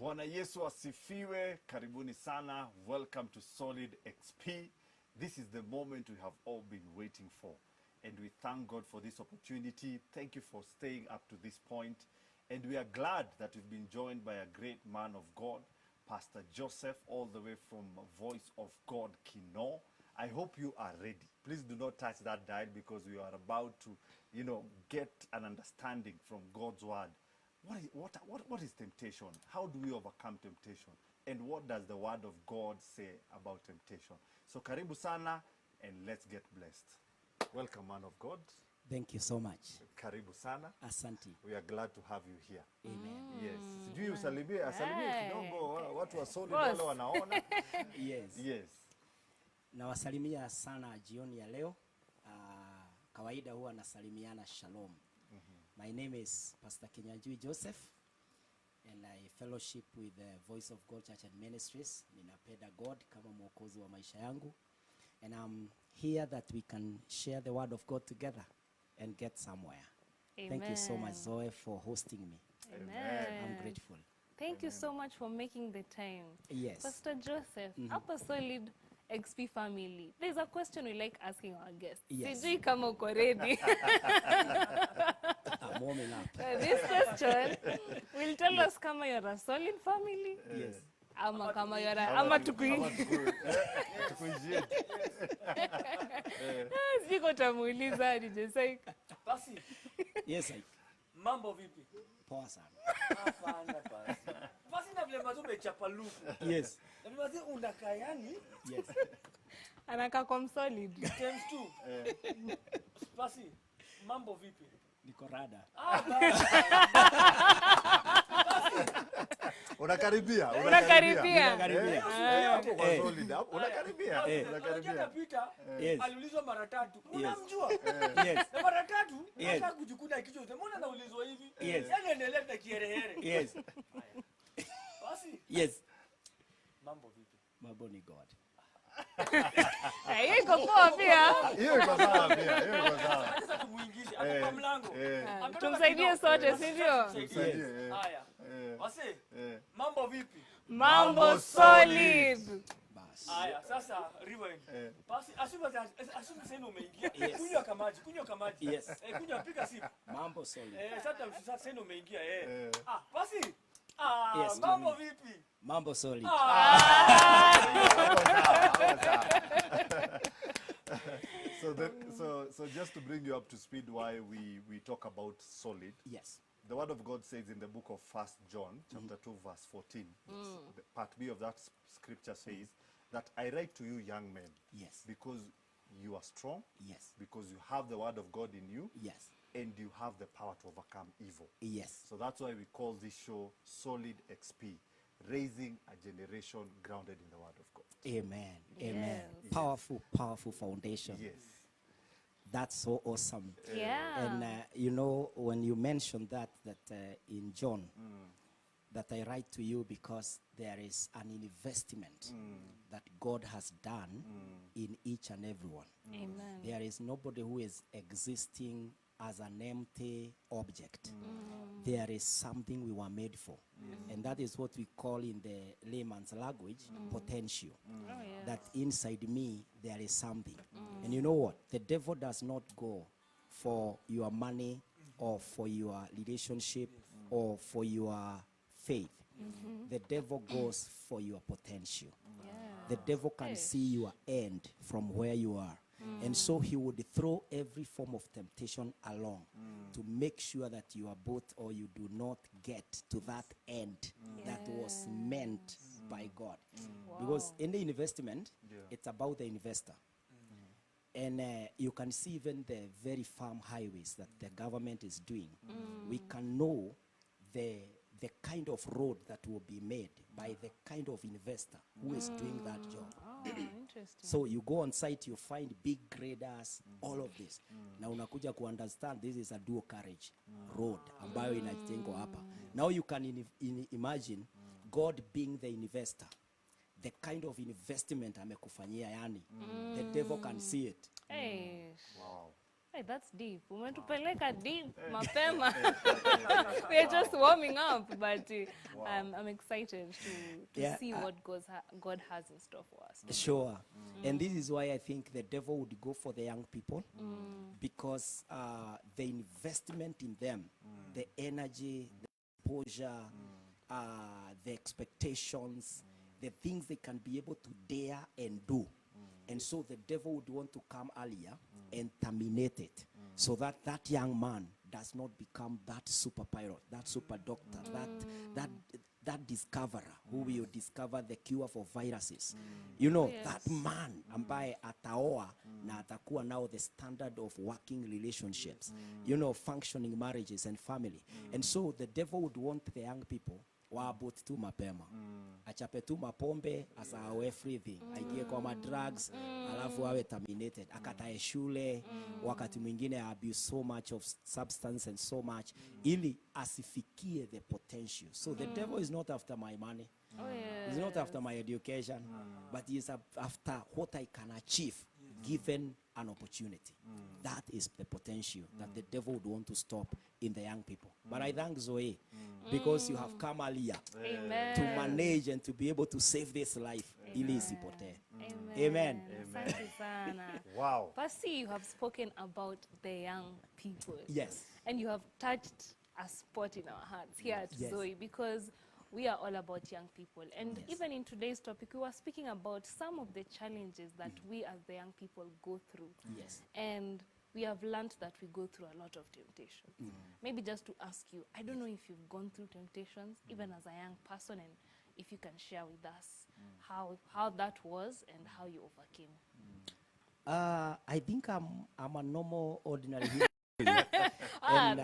Bwana Yesu asifiwe. Karibuni sana. Welcome to Solid XP. This is the moment we have all been waiting for. And we thank God for this opportunity. Thank you for staying up to this point. And we are glad that we've been joined by a great man of God, Pastor Joseph, all the way from Voice of God, Kinyanjui. I hope you are ready. Please do not touch that dial because we are about to, get an understanding from God's word. What is temptation? How do we overcome temptation? And what does the word of God say about temptation? So karibu sana, and let's get blessed. Welcome, man of God. Thank you so much. Karibu sana. Asante. We are glad to have you here. Amen. Yes. Sijui usalimie kidogo watu wa Solid wale wanaona. Yes. Nawasalimia sana jioni ya leo. Kawaida huwa nasalimiana shalom. My name is Pastor Kinyanjui Joseph, and I fellowship with the Voice of God Church and Ministries. Ninapenda God kama mwokozi wa maisha yangu. And I'm here that we can share the word of God together and get somewhere. Amen. Thank you so much, Zoe, for hosting me. Amen. I'm grateful. Thank you so much for making the time. Yes. Pastor Joseph, Upper Solid XP family, there's a question we like asking our guests. Yes. Sijui kama uko ready. I'm warming up. This question will tell us kama you're a solid family. Yes. Ama kama you're a... Ama tukuinjie. Sijui kutamuuliza DJ. Basi. Yes, I. Mambo vipi? Poa sana. Hapana basi. Basi na vile mazo umechapa luku. Yes. Na vile mazo unakaa yani? Yes. Anaka kwa solid. Times 2. Basi, mambo vipi? Niko rada. Unakaribia. Unakaribia. Hapo kwa Solid. Unakaribia. Unapita. Yes. Aliulizwa mara 3. Unamjua? Yes. Na mara 3 Yes. hata kujikuta kichwa. Mbona anaulizwa hivi? Yes. Yaani endelea na kiherehere. Yes. Basi. Yes. Mambo vipi? Mambo ni God. Hiyo iko poa pia. Hiyo iko sawa pia. Sasa tumuingishe hapo kwa mlango. Tumsaidie sote, sivyo? Haya. Basi. Mambo vipi? Mambo solid. Bas. Haya, sasa rewind. Basi ashume sasa umeingia. Kunywa kamaji. Yes. Kunywa piga simu. Mambo solid. Sasa umeingia basi. Yes, Mambo vipi? Mambo solid. So just to bring you up to speed why we talk about solid. Yes. The word of God says in the book of 1 John chapter 2 verse 14. The part B of that scripture says that I write to you young men. Yes. Because you are strong. Yes. Because you have the word of God in you. Yes. And you have the power to overcome evil. Yes. So that's why we call this show Solid XP, raising a generation grounded in the word of God. Amen. Yes. Amen. Powerful foundation. Yes. That's so awesome. Yeah. And when you mentioned that in John, that I write to you because there is an investment that God has done in each and every one. Amen. There is nobody who is existing as an empty object. There is something we were made for. And that is what we call in the layman's language, potential. Oh, yes. That inside me, there is something. And you know what? The devil does not go for your money or for your relationship or for your faith. The devil goes for your potential. Yeah. The devil can see your end from where you are. And so he would throw every form of temptation along to make sure that you are both or you do not get to that end that was meant by God. Because in the investment, it's about the investor. And you can see even the very firm highways that the government is doing. We can know the kind of road that will be made by the kind of investor who is doing that job. Oh, interesting. So you go on site, you find big graders, all of this. Now unakuja ku understand this is a dual carriage road ambayo inajengwa hapa. Now you can imagine God being the investor. The kind of investment amekufanyia yani. The devil can see it. Hey. Wow. Hey, that's deep. Umetupeleka deep mapema. We are just warming up, but I'm excited to see what God has in store for us. Sure. And this is why I think the devil would go for the young people, because the investment in them, the energy, the exposure, the expectations, the things they can be able to dare and do. And so the devil would want to come earlier and terminate it, so that that young man does not become that super pilot, that super doctor, that discoverer who will discover the cure for viruses. You know, that man ambaye ataoa na atakuwa now the standard of working relationships, you know, functioning marriages and family. And so the devil would want the young people waabot tu mapema, achape tu mapombe, asahau everything, aingie kwa madrugs, alafu awe terminated, akatae shule, wakati mwingine abuse so much of substance and so much, ili asifikie the potential. So the devil is not after my money, he's not after my education, but he is after what I can achieve given an opportunity. That is the potential that the devil would want to stop in the young people. But I thank Zoe because you have come earlier to manage and to be able to save this life. Ili isipotee. Amen. Asante sana. Wow. Percy, you have spoken about the young people. Yes. And you have touched a spot in our hearts here at Zoe, because we are all about young people. And even in today's topic, we were speaking about some of the challenges that we as the young people go through. Yes. And we have learned that we go through a lot of temptations. Maybe just to ask you, I don't know if you've gone through temptations, even as a young person, and if you can share with us how that was and how you overcame. I think I'm a normal, ordinary human being.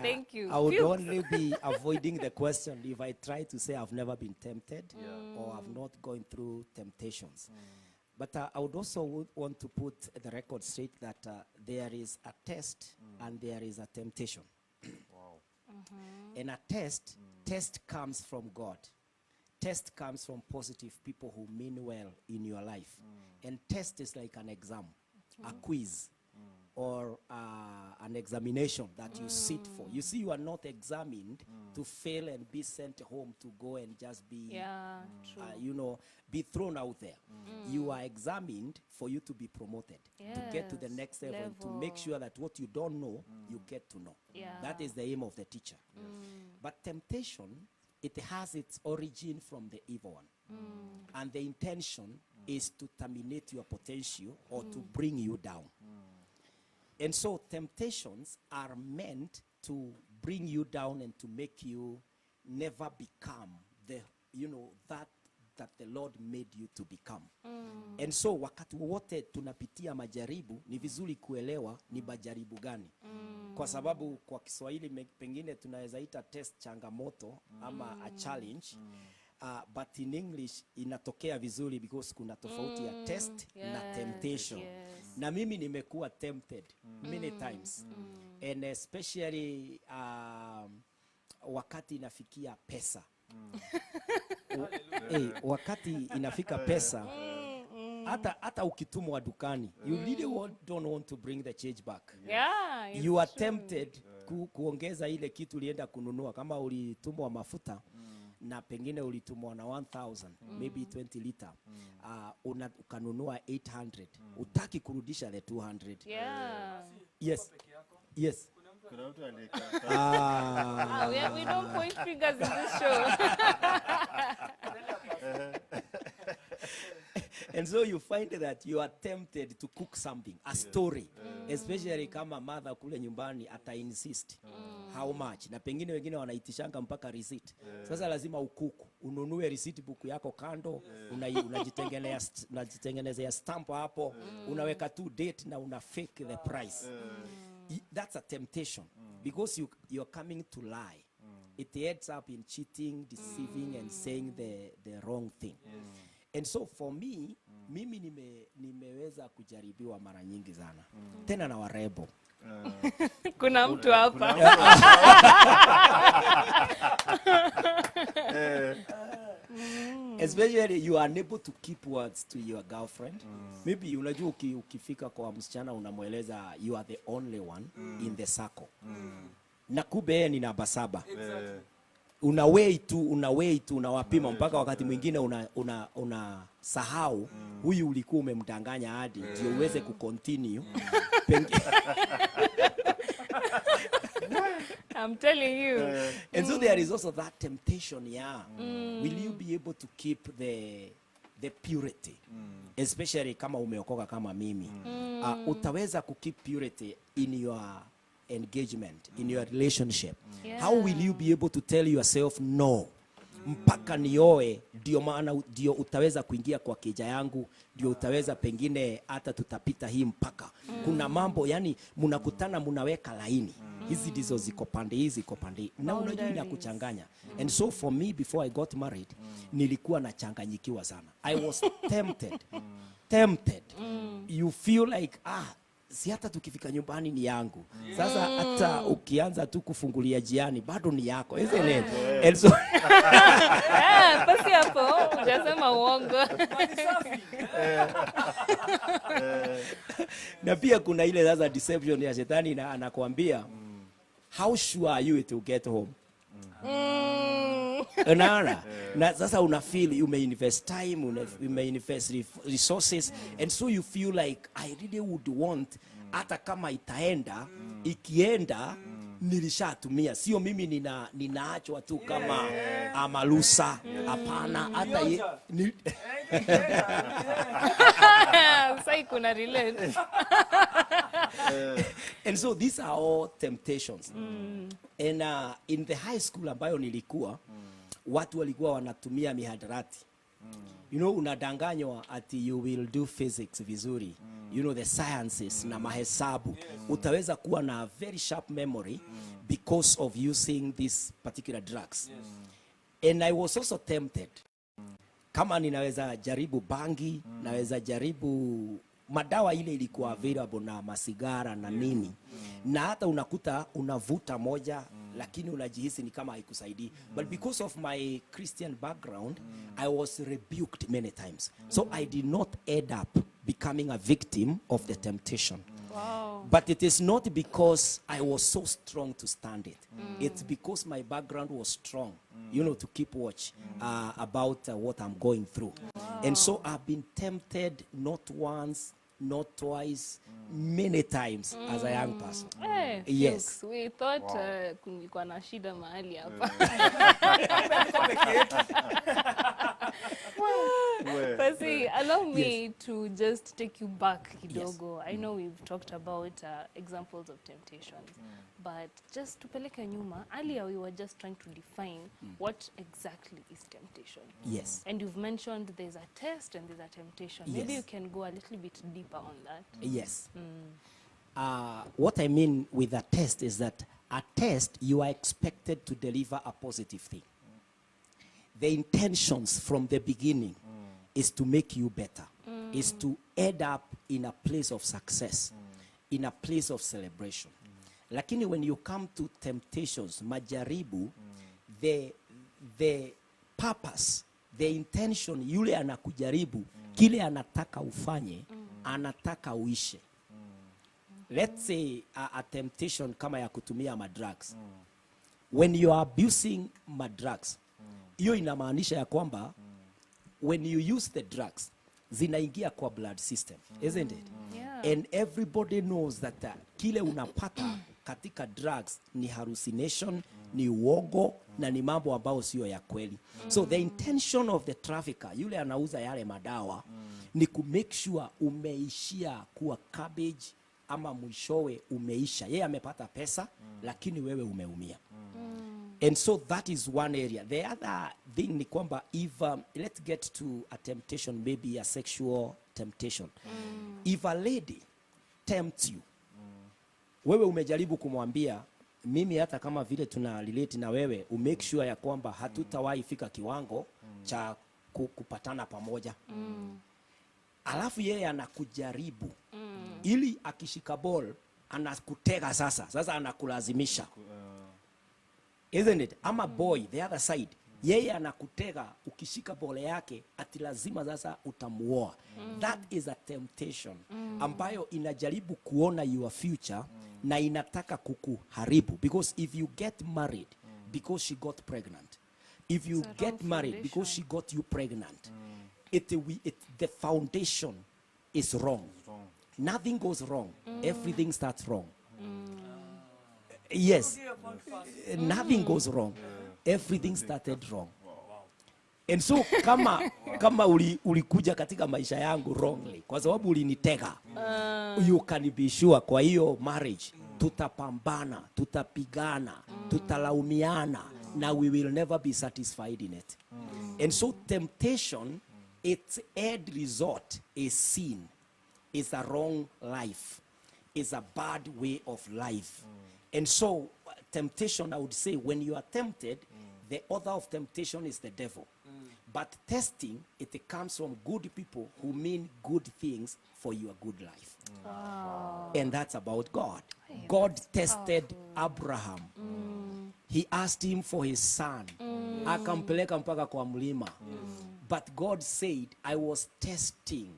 Thank you. I would only be avoiding the question if I try to say I've never been tempted or I've not gone through temptations. But I would also want to put the record straight that there is a test and there is a temptation. Wow. And a test comes from God. Test comes from positive people who mean well in your life. And test is like an exam, a quiz, or an examination that you sit for. You see, you are not examined to fail and be sent home to go and just be, True. you know, be thrown out there. You are examined for you to be promoted, to get to the next level, and to make sure that what you don't know, you get to know. That is the aim of the teacher. But temptation, it has its origin from the evil one. And the intention is to terminate your potential or to bring you down. And so temptations are meant to bring you down and to make you never become the, you know, that the Lord made you to become. And so wakati wote tunapitia majaribu, ni vizuri kuelewa ni majaribu gani. Kwa sababu kwa Kiswahili pengine tunaweza ita test changamoto ama a challenge. But in English inatokea vizuri because kuna tofauti ya test na temptation. Na mimi nimekuwa tempted many times. And especially wakati inafikia pesa. Wakati inafika pesa, hata ukitumwa dukani, you really don't want to bring the change back. You are tempted kuongeza ile kitu ulienda kununua. Kama ulitumwa mafuta na pengine ulitumwa na 1000, maybe 20 liter, ukanunua 800, utaki kurudisha the 200. Yes. Yes. We don't point fingers in this show. And so you find that you are tempted to cook something, a story, especially kama mother kule nyumbani ata insist how much, na pengine wengine wanaitishanga mpaka receipt. Sasa lazima ukuku, ununue receipt book yako kando, unajitengenezea stamp hapo, unaweka tu date na una fake the price. That's a temptation because you're coming to lie. It ends up in cheating, deceiving, and saying the wrong thing. And so for me, mimi nimeweza kujaribiwa mara nyingi sana. Tena na warebo. Kuna mtu hapa. Especially you are unable to keep words to your girlfriend. Maybe unajua ukifika kwa msichana unamweleza you are the only one in the circle. Na kumbe ni namba 7. Una wait tu unawapima mpaka wakati mwingine una sahau huyu ulikuwa umemdanganya hadi ndio uweze kucontinue. I'm telling you. And so there is also that temptation, will you be able to keep the purity? Especially kama umeokoka kama mimi. Utaweza ku keep purity in your engagement, in your relationship. How will you be able to tell yourself no? Mpaka nioe ndio utaweza kuingia kwa keja yangu, ndio utaweza pengine hata tutapita hii mpaka. Kuna mambo yani mnakutana mnaweka laini. Hizi ndizo ziko pande hizi ziko pande. Na unajua inakuchanganya. And so for me before I got married, nilikuwa nachanganyikiwa sana. I was tempted. You feel like si hata tukifika nyumbani ni yangu. Sasa hata ukianza tu kufungulia jiani bado ni yako. Isn't it? And so basi hapo hujasema uongo. Na pia kuna ile sasa deception ya shetani na anakuambia how sure are you to get home? Unaona? Na sasa una feel you may invest time, you may invest resources, and so you feel like I really would want hata kama itaenda, ikienda nilishatumia, sio mimi ninaachwa tu kama amalusa. Hapana, hata Sai kuna relate. And so these are all temptations. And in the high school ambayo nilikuwa, watu walikuwa wanatumia mihadarati. You know, unadanganywa ati you will do physics vizuri. You know, the sciences na mahesabu. Utaweza kuwa na very sharp memory because of using these particular drugs. And I was also tempted. Kama ninaweza jaribu bangi, naweza jaribu madawa ile ilikuwa available na masigara na nini. Na hata unakuta unavuta moja lakini unajihisi ni kama haikusaidii. But because of my Christian background, I was rebuked many times. So I did not end up becoming a victim of the temptation. Wow. But it is not because I was so strong to stand it. It's because my background was strong, you know, to keep watch about what I'm going through. And so I've been tempted not once, not twice, many times as a young person. Hey, Yes. We thought kulikuwa na shida mahali hapa. But see, allow me to just take you back kidogo. I know we've talked about examples of temptations, but just tupeleke nyuma, earlier we were just trying to define what exactly is temptation. Yes. And you've mentioned there's a test and there's a temptation. Maybe you can go a little bit deeper on that. Yes. What I mean with a test is that a test, you are expected to deliver a positive thing. The intentions from the beginning is to make you better, is to end up in a place of success, in a place of celebration. Lakini when you come to temptations, majaribu, the purpose, the intention, yule anakujaribu, kile anataka ufanye, anataka uishe. Let's say a temptation kama ya kutumia madrugs. When you are abusing madrugs, hiyo inamaanisha ya kwamba when you use the drugs, zinaingia kwa blood system, isn't it? Yeah. And everybody knows that kile unapata katika drugs ni hallucination, ni uongo, na ni mambo ambao sio ya kweli. So the intention of the trafficker, yule anauza yale madawa, ni ku make sure umeishia kuwa cabbage ama mwishowe umeisha. Yeye amepata pesa, lakini wewe umeumia. And so that is one area. The other thing ni kwamba if let's get to a temptation, maybe a sexual temptation. If a lady tempts you, wewe umejaribu kumwambia mimi hata kama vile tuna relate na wewe, umake sure ya kwamba hatutawahi fika kiwango cha kupatana pamoja. Alafu yeye anakujaribu ili akishika ball anakutega sasa anakulazimisha. Isn't it? I'm a boy, the other side. Yeye anakutega ukishika bole yake ati lazima sasa utamuoa. That is a temptation ambayo inajaribu kuona your future na inataka kukuharibu, because if you get married because she got pregnant, if you It's a get wrong married because foundation. she got you pregnant, the foundation is wrong. Nothing goes wrong. Everything starts wrong. Yes. Nothing goes wrong. Everything started wrong. And so kama ulikuja katika maisha yangu wrongly, kwa sababu ulinitega, you can be sure kwa hiyo marriage tutapambana, tutapigana, tutalaumiana, na we will never be satisfied in it. And so temptation, its end result is sin, is a wrong life, is a bad way of life. And so temptation, I would say, when you are tempted, the author of temptation is the devil. But testing, it comes from good people who mean good things for your good life. Wow. And that's about God. Hey, God that's tested powerful. Abraham. He asked him for his son. Akampeleka mpaka kwa mlima. But God said, I was testing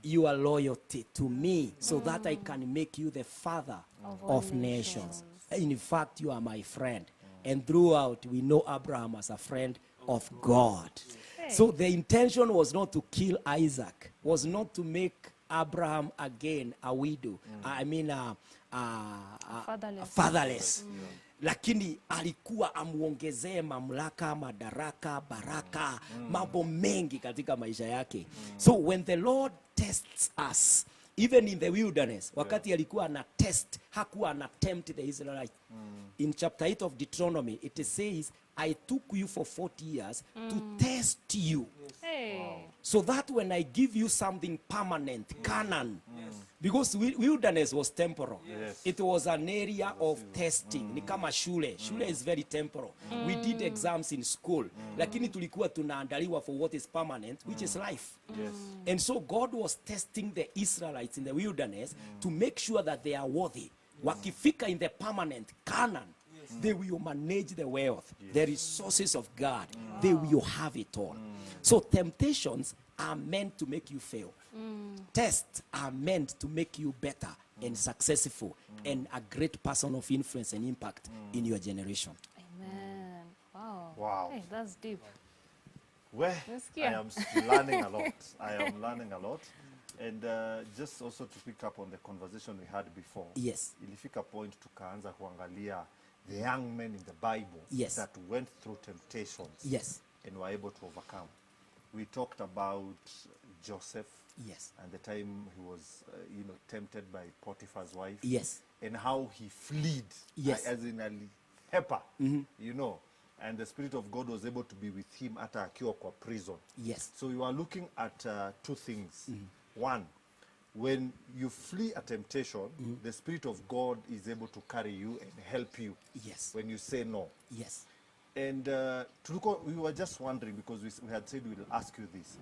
your loyalty to me so that I can make you the father of nations. In fact, you are my friend. And throughout, we know Abraham as a friend of God. So the intention was not to kill Isaac, was not to make Abraham again a widow. I mean, Fatherless. fatherless. Lakini alikuwa amuongezee mamlaka, madaraka, baraka, mambo mengi katika maisha yake. So when the Lord tests us, even in the wilderness, wakati alikuwa ana test, hakuwa ana tempt the Israelites. In chapter 8 of Deuteronomy, it says, I took you for 40 years to test you. Hey. So that when I give you something permanent, Canaan, because wilderness was temporal. Yes. It was an area of testing. Ni kama shule. Shule is very temporal. We did exams in school. Lakini tulikuwa tunaandaliwa for what is permanent, which is life. Yes. And so God was testing the Israelites in the wilderness to make sure that they are worthy. Wakifika in the permanent Canaan, they will manage the wealth, the resources of God. They will have it all. So temptations are meant to make you fail. Tests are meant to make you better and successful and a great person of influence and impact in your generation. Amen. Wow. Wow. Hey, that's deep. Well, Nasikia. I am learning a lot. I am learning a lot. And just also to pick up on the conversation we had before. Yes. Ilifika point tukaanza kuangalia the young men in the Bible Yes. that went through temptations Yes. and were able to overcome. We talked about Joseph Yes. and the time he was, tempted by Potiphar's wife. Yes. And how he fled, Yes. as in Ali Pepper, and the Spirit of God was able to be with him at akiwa kwa prison. Yes. So we were looking at two things. One, when you flee a temptation, the Spirit of God is able to carry you and help you Yes. when you say no. Yes. And we were just wondering, because we had said we'll ask you this.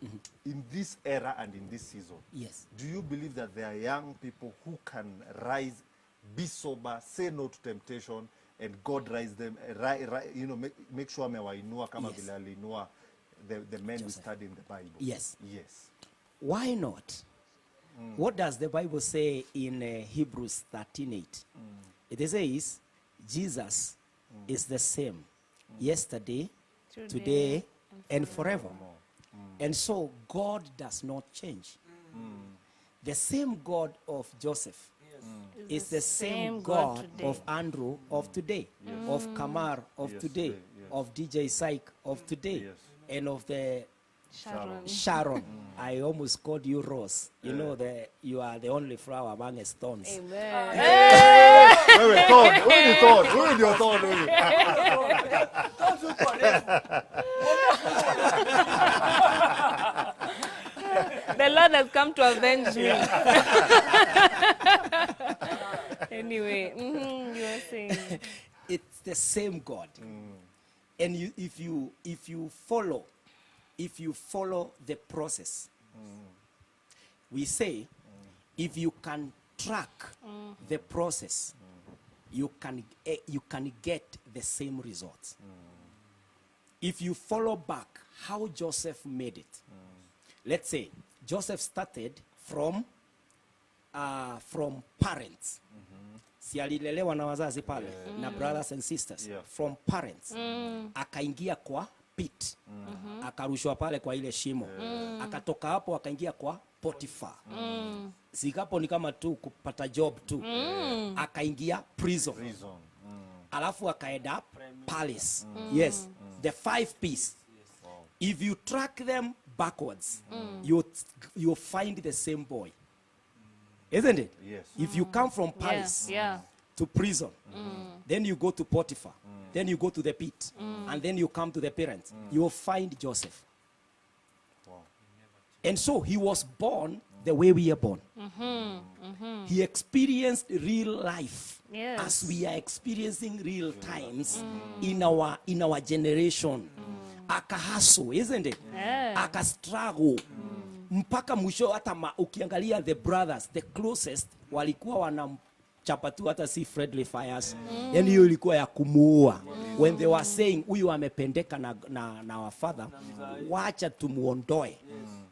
In this era and in this season, Yes. do you believe that there are young people who can rise, be sober, say no to temptation, and God rise them, make sure amewainua kama Yes. vile aliinua the men we Joseph. study in the Bible? Yes. Yes. Why not? What does the Bible say in Hebrews 13:8? It says, Jesus is the same yesterday, today, and forever. And so God does not change. The same God of Joseph is the same God today. of Andrew of today, of Kamar of Yes, today, yes. of DJ Syke of today, Yes. and of the Sharon. Sharon. I almost called you Rose. You know you are the only flower among the stones. Amen. Wewe thorn, huyu ni thorn, huyu ndio thorn huyu. Don't look for them. The Lord has come to avenge me. Anyway, you were saying. It's the same God. And if you follow the process, we say, if you can track the process, you can get the same results. if you follow back how Joseph made it, let's say Joseph started from parents. Si alilelewa na wazazi pale na brothers and sisters. Yeah. From parents. Akaingia kwa pit. Akarushwa pale kwa ile shimo. Akatoka hapo akaingia kwa Potiphar. Sikapo ni kama tu kupata job tu. Akaingia prison. Alafu akaenda up palace. Yes. The 5 P's. Wow. If you track them backwards, you'll find the same boy. Isn't it? Yes. If you come from palace Yeah. to prison, then you go to Potiphar, then you go to the pit, and then you come to the parents, you'll find Joseph. Wow. And so he was born the way we are born. He experienced real life Yes. as we are experiencing real times in our generation. Akahaso, isn't it? Yeah. Akastruggle. Mpaka mwisho hata ukiangalia the brothers, the closest, walikuwa wanamchapa tu hata si friendly fires. Yani hiyo ilikuwa ya kumuua. When they were saying huyu amependeka na our father, wacha tumuondoe.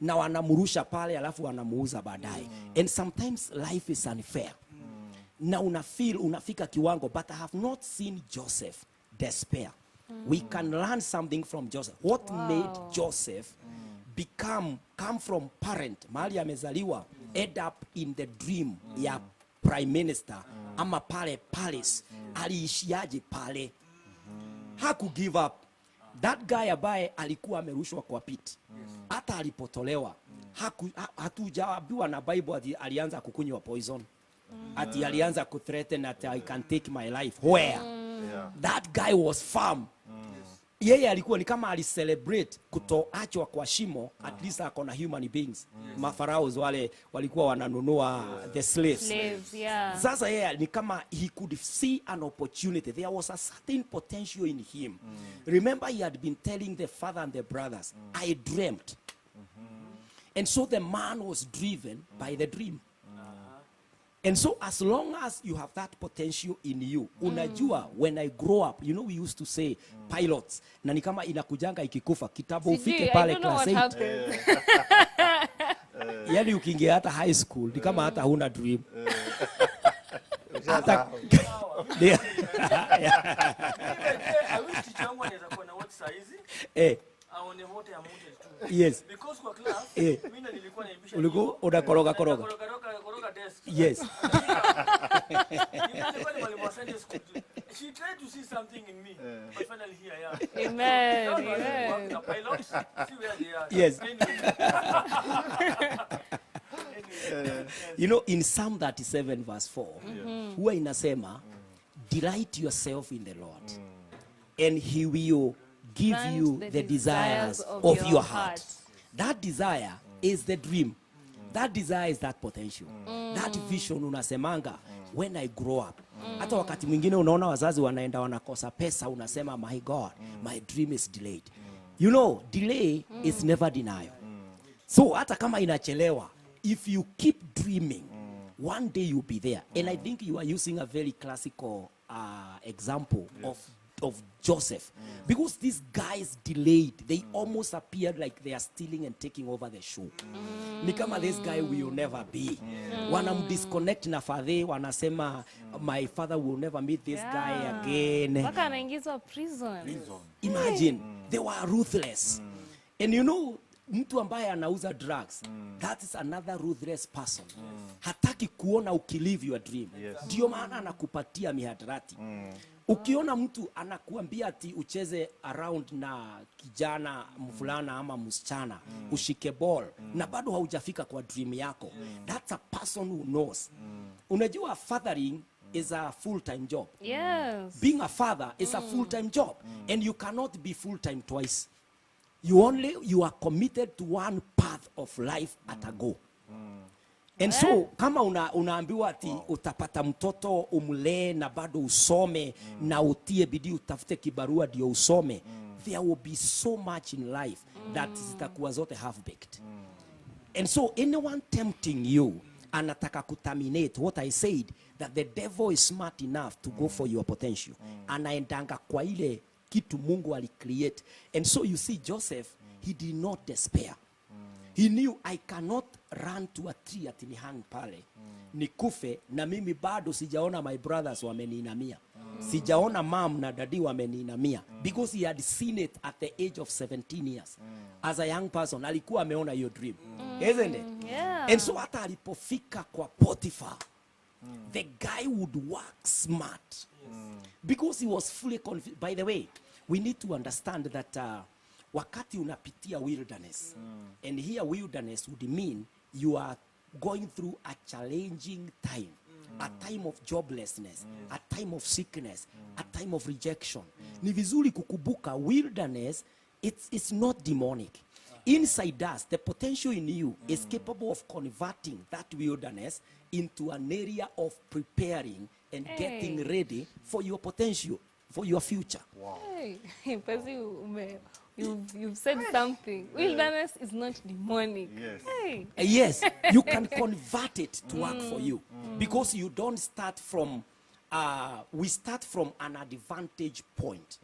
Na wanamurusha pale alafu wanamuuza baadaye. And sometimes life is unfair. Na unafika kiwango, but I have not seen Joseph despair. We can learn something from Joseph. What made Joseph come from parent, mahali amezaliwa, end up in the dream ya prime minister, ama pale palace, aliishiaje pale? Haku give up. That guy ambaye alikuwa amerushwa kwa pit, hata alipotolewa, hatujaambiwa na Bible ati alianza kukunywa poison. Ati alianza kuthreaten that I can take my life. Where? Yeah. That guy was firm. Yeye alikuwa ni kama alicelebrate kutoachwa kwa shimo, at least akona human beings. Mafaraos wale walikuwa wananunua the slaves. Slaves, yeah. Sasa yeye ni kama he could see an opportunity. There was a certain potential in him. Remember, he had been telling the father and the brothers, I dreamt. And so the man was driven by the dream. And so as long as you have that potential in you, unajua, when I grow up, you know, we used to say pilots, na ni kama inakujanga ikikufa, kitabu ufike pale class 8. Yani ukiingia hata high school, ni kama hata huna dream. Hata I wish teacher wangu anaweza kuwa na watch size. Aone wote ya mounted tu. Yes. Because kwa class, mimi nilikuwa naibisha. Ulikuwa unakoroga. Koroga desk. Yes. Nilikuwa ni mwalimu wa Sunday school. She tried to see something in me. But finally here I am. Amen. Amen. The pilots, see where they are. Yes. Anyway. You know, in Psalm 37 verse 4, huwa inasema, delight yourself in the Lord, and he will give Grant you the the desires of your heart. That desire is the dream. That desire is that potential. That vision unasemanga, when I grow up. Hata wakati mwingine unaona wazazi wanaenda wanakosa pesa, unasema, my God, my dream is delayed. You know, delay is never denial. So hata kama inachelewa, if you keep dreaming, one day you'll be there. And I think you are using a very classical example of Joseph, because these guys delayed. They almost appeared like they are stealing and taking over the show. Ni kama this guy will never be. Wanamdisconnect na father, wanasema, my father will never meet this guy again. Mpaka anaingizwa prison. Imagine, they were ruthless. And you know, mtu ambaye anauza drugs, that is another ruthless person. Hataki kuona ukilive your dream. Ndio maana anakupatia mihadarati. Ukiona mtu anakuambia ati ucheze around na kijana mvulana ama msichana, ushike ball, na bado haujafika kwa dream yako, that's a person who knows. Unajua, fathering is a full-time job. Yes. Being a father is a full-time job, and you cannot be full-time twice. You are committed to one path of life at a go. And so, kama unaambiwa ati utapata mtoto umlee na bado usome na utie bidii utafute kibarua ndio usome, there will be so much in life that zitakuwa zote half-baked. And so, anyone tempting you anataka kuterminate what I said, that the devil is smart enough to go for your potential. Anaendanga kwa ile kitu Mungu alicreate. And so you see Joseph, he did not despair. He knew I cannot run to a tree ati ni hang pale nikufe na mimi bado sijaona my brothers wameniinamia. Sijaona mom na daddy wameniinamia. Because he had seen it at the age of 17 years. As a young person, alikuwa ameona your dream. Isn't it? Yeah. And so hata alipofika kwa Potiphar, the guy would work smart. Because he was fully convinced. By the way, we need to understand that wakati unapitia wilderness, and here wilderness would mean you are going through a challenging time, a time of joblessness, a time of sickness, a time of rejection. Ni vizuri kukubuka wilderness, it's not demonic. Inside us, the potential in you is capable of converting that wilderness into an area of preparing and getting ready for your potential, for your future. Hey, Pasi, you've said something. Wilderness is not demonic. Yes. Hey. Yes, you can convert it to work for you. Because you don't start from, we start from an advantage point.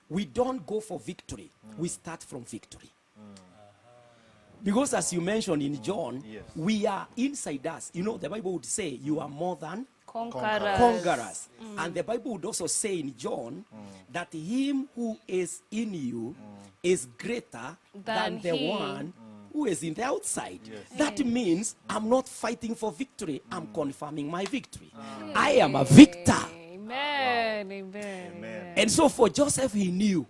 We don't go for victory. We start from victory. Because as you mentioned in John, Yes. we are inside us. You know, the Bible would say you are more than Conquerors. conquerors. And the Bible would also say in John that him who is in you is greater than Than the he. one who is in the outside. Yes. That means I'm not fighting for victory. I'm confirming my victory. I am a victor. Amen. Amen. Amen. And so for Joseph, he knew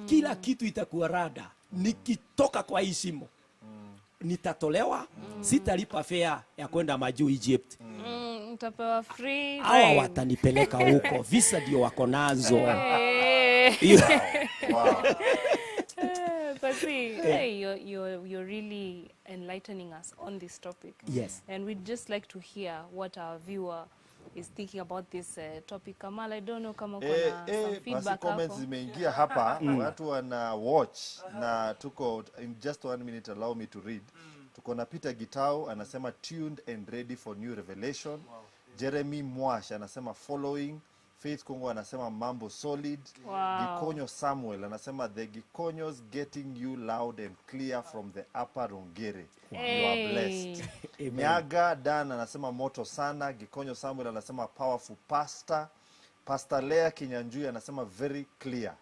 kila kitu itakuwa rada. Nikitoka kwa hii shimo nitatolewa, sitalipa fare ya kwenda majuu Egypt. Utapewa free Hawa ride. watanipeleka huko, visa ndio wako nazo. Hey. Wow. Pasi, hey, you're really enlightening us on this topic. Yes. And we'd just like to hear what our viewer is thinking about this topic. Kamal, I don't know kama kuna some Basi feedback comments hapo. zimeingia hapa, watu wana watch na tuko in just 1 minute, allow me to read. Tuko na Peter Gitau anasema tuned and ready for new revelation. Jeremy Mwash anasema following. Faith Kongo anasema mambo solid. Wow. Gikonyo Samuel anasema the Gikonyos getting you loud and clear from the upper Rongere. You are blessed. Amen. Nyaga Dan anasema moto sana. Gikonyo Samuel anasema powerful pastor. Pastor Lea Kinyanjui anasema very clear.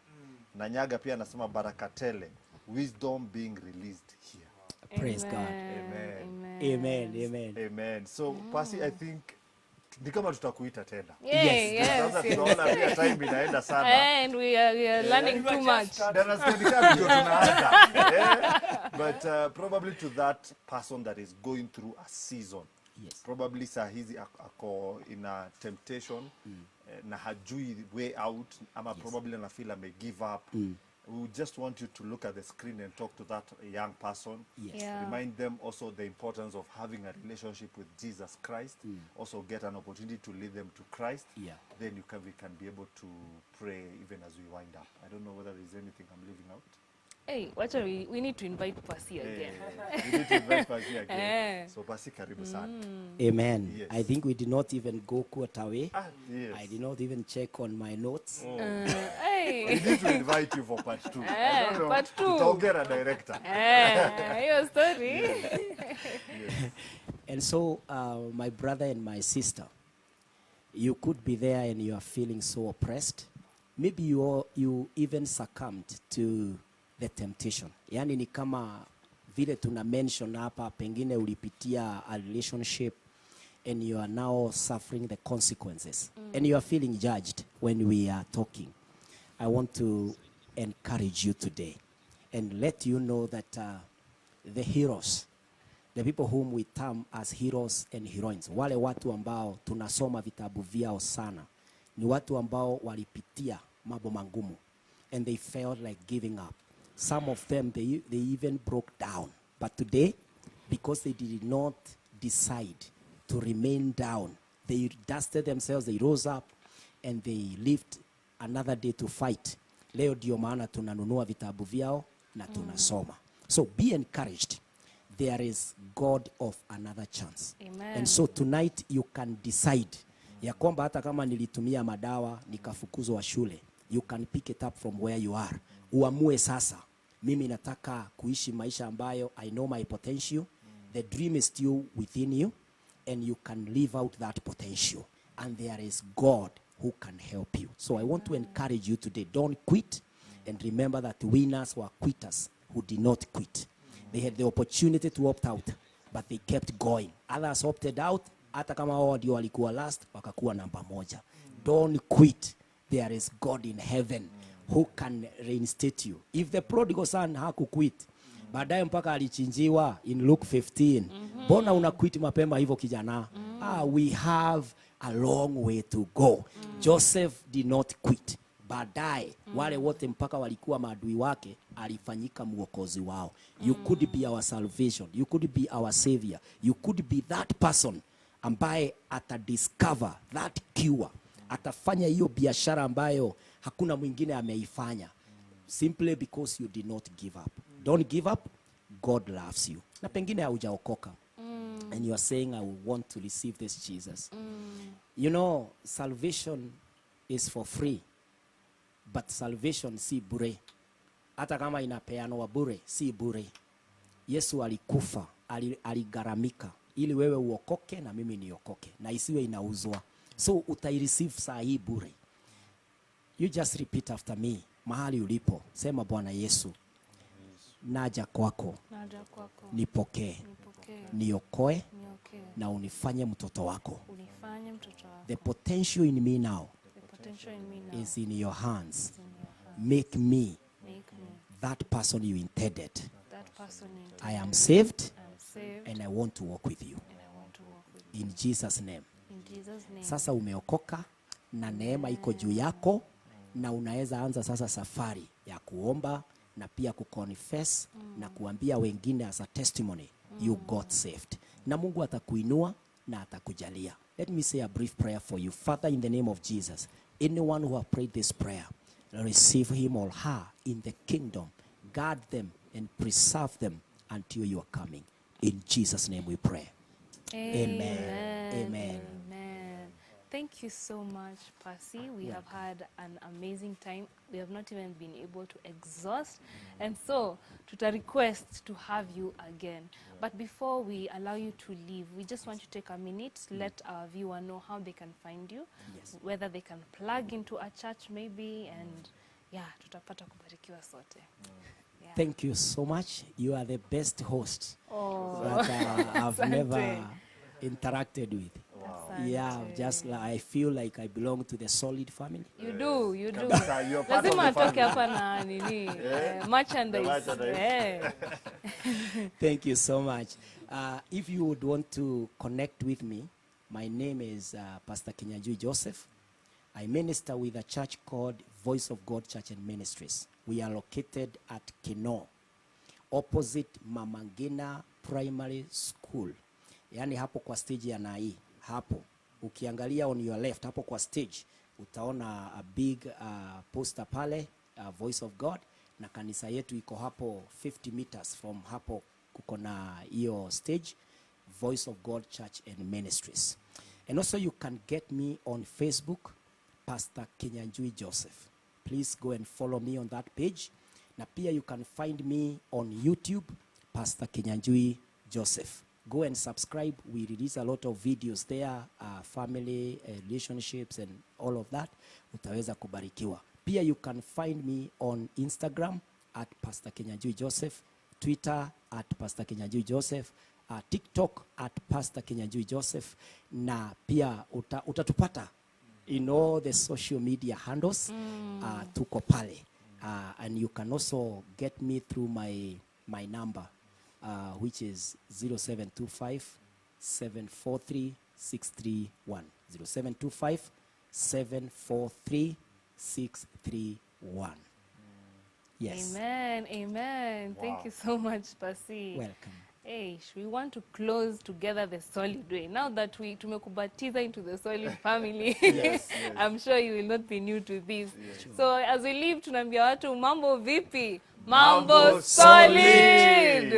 Na Nyaga pia anasema barakatele. Wisdom being released here. Praise God. Amen. Amen. Amen. Amen. So, Pasi, I think ni kama tutakuita tena. Yes. Sasa tunaona pia time inaenda sana. And we are learning too much. Darasani ndio tunaanza. But probably to that person that is going through a season. Yes. Probably saa hizi ako in a temptation na hajui way out ama probably ana feel ame give up. We just want you to look at the screen and talk to that young person. Yes. Yeah. Remind them also the importance of having a relationship with Jesus Christ. Also get an opportunity to lead them to Christ. Yeah. Then we can be able to pray even as we wind up. I don't know whether there's anything I'm leaving out. Hey, we need to invite Pasi again. We need to invite Pasi again. So Pasi, karibu sana. Amen. Yes. I think we did not even go quarter way. Yes. I did not even check on my notes. Hey. We need to invite you for part 2. I don't know. Part 2. Tutaongea na director. Your story. And so, my brother and my sister, you could be there and you are feeling so oppressed. Maybe you even succumbed to the temptation. Yani ni kama vile tuna mention hapa, pengine ulipitia a relationship and you are now suffering the consequences. And you are feeling judged when we are talking. I want to encourage you today and let you know that the heroes, the people whom we term as heroes and heroines, wale watu ambao tunasoma vitabu vyao sana, ni watu ambao walipitia mambo mangumu and they felt like giving up. Some of them, they even broke down. But today, because they did not decide to remain down, they dusted themselves, they rose up, and they lived another day to fight. Leo ndio maana tunanunua vitabu vyao na tunasoma. So be encouraged. There is God of another chance. Amen. And so tonight you can decide ya kwamba hata kama nilitumia madawa nikafukuzwa shule, you can pick it up from where you are. Uamue sasa, mimi nataka kuishi maisha ambayo I know my potential. The dream is still within you, and you can live out that potential. And there is God who can help you. So I want to encourage you today, don't quit. And remember that winners were quitters who did not quit. They had the opportunity to opt out, but they kept going. Others opted out, hata kama wao ndio walikuwa last, wakakuwa namba moja. Don't quit. There is God in heaven who can reinstate you. If the prodigal son hakuquit, baadaye mpaka alichinjiwa in Luke 15. Mbona unaquit mapema hivyo kijana? We have a long way to go. Joseph did not quit. Baadaye wale wote mpaka walikuwa maadui wake, alifanyika mwokozi wao. You could be our salvation. You could be our savior. You could be that person ambaye atadiscover that cure. Atafanya hiyo biashara ambayo hakuna mwingine ameifanya. Simply because you did not give up. Don't give up. God loves you. Na pengine haujaokoka. And you are saying, I want to receive this Jesus. You know, salvation is for free. But salvation si bure. Hata kama inapeanwa bure, si bure. Yesu alikufa, aligaramika, ili wewe uokoke na mimi niokoke. Na isiwe inauzwa. So utaireceive saa hii bure. You just repeat after me. Mahali ulipo, sema Bwana Yesu, naja kwako, nipokee, niokoe, na unifanye mtoto wako. The potential in me now is in your hands. Make me that person you intended. I am saved, and I want to walk with you. In Jesus' name. Sasa umeokoka na neema iko juu yako, na unaweza anza sasa safari ya kuomba na pia kuconfess na kuambia wengine as a testimony you got saved. Na Mungu atakuinua na atakujalia. Let me say a brief prayer for you. Father, in the name of Jesus, anyone who have prayed this prayer, receive him or her in the kingdom. Guard them and preserve them until you are coming. In Jesus' name we pray. Amen. Amen. Thank you so much, Percy. We have had an amazing time. We have not even been able to exhaust. And so, tuta request to have you again. But before we allow you to leave, we just want you to take a minute to let our viewer know how they can find you. Whether they can plug into a church maybe. And yeah, tutapata kubarikiwa sote. Yeah. Thank you so much. You are the best host that I've never interacted with. Yeah, just like I feel like I belong to the Solid family. You do, you do. You're part of Lazima the atoke family. hapa na nini, merchandise. Yeah. Thank you so much. If you would want to connect with me, my name is Pastor Kinyanjui Joseph. I minister with a church called Voice of God Church and Ministries. We are located at Kino, opposite Mamangina Primary School. Yani hapo kwa stage ya Nai. Hapo ukiangalia on your left hapo kwa stage utaona a big poster pale, Voice of God, na kanisa yetu iko hapo 50 meters from hapo, kuko na hiyo stage, Voice of God Church and Ministries. And also you can get me on Facebook, Pastor Kinyanjui Joseph. Please go and follow me on that page. Na pia you can find me on YouTube, Pastor Kinyanjui Joseph. Go and subscribe. We release a lot of videos there, family, relationships and all of that. Utaweza kubarikiwa. Pia you can find me on Instagram at Pastor Kinyanjui Joseph, Twitter at Pastor Kinyanjui Joseph, TikTok at Pastor Kinyanjui Joseph, na pia utatupata in all the social media handles. Tuko pale. And you can also get me through my number, which is 0725 743 631. 0725 743 631. Yes. Amen, amen. Wow. Thank you so much, Percy. Welcome. Hey, we want to close together the solid way. Now that we tumekubatiza into the solid family, Yes. I'm sure you will not be new to this. So as we leave, tunaambia watu mambo vipi? Mambo Mambo solid!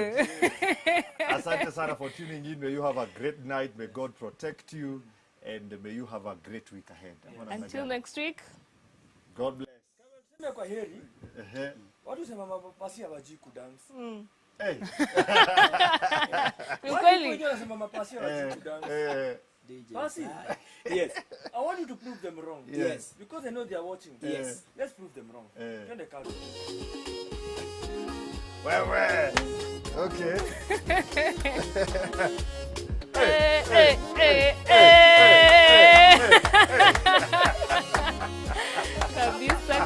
Asante sana for tuning in. May you have a great night. May God protect you. And may you have a great week ahead. Until next week. God bless. Kwa heri. Watu sema mapasi hawajui kudance. Hey. Ukweli. Watu wanasema mapasi hawajui kudance. DJ. Pasi. Yes. I want you to prove them wrong. Yes. Because I know they are watching. Yes. Let's prove them wrong. Turn the card. Wewe. Okay. Kabisa.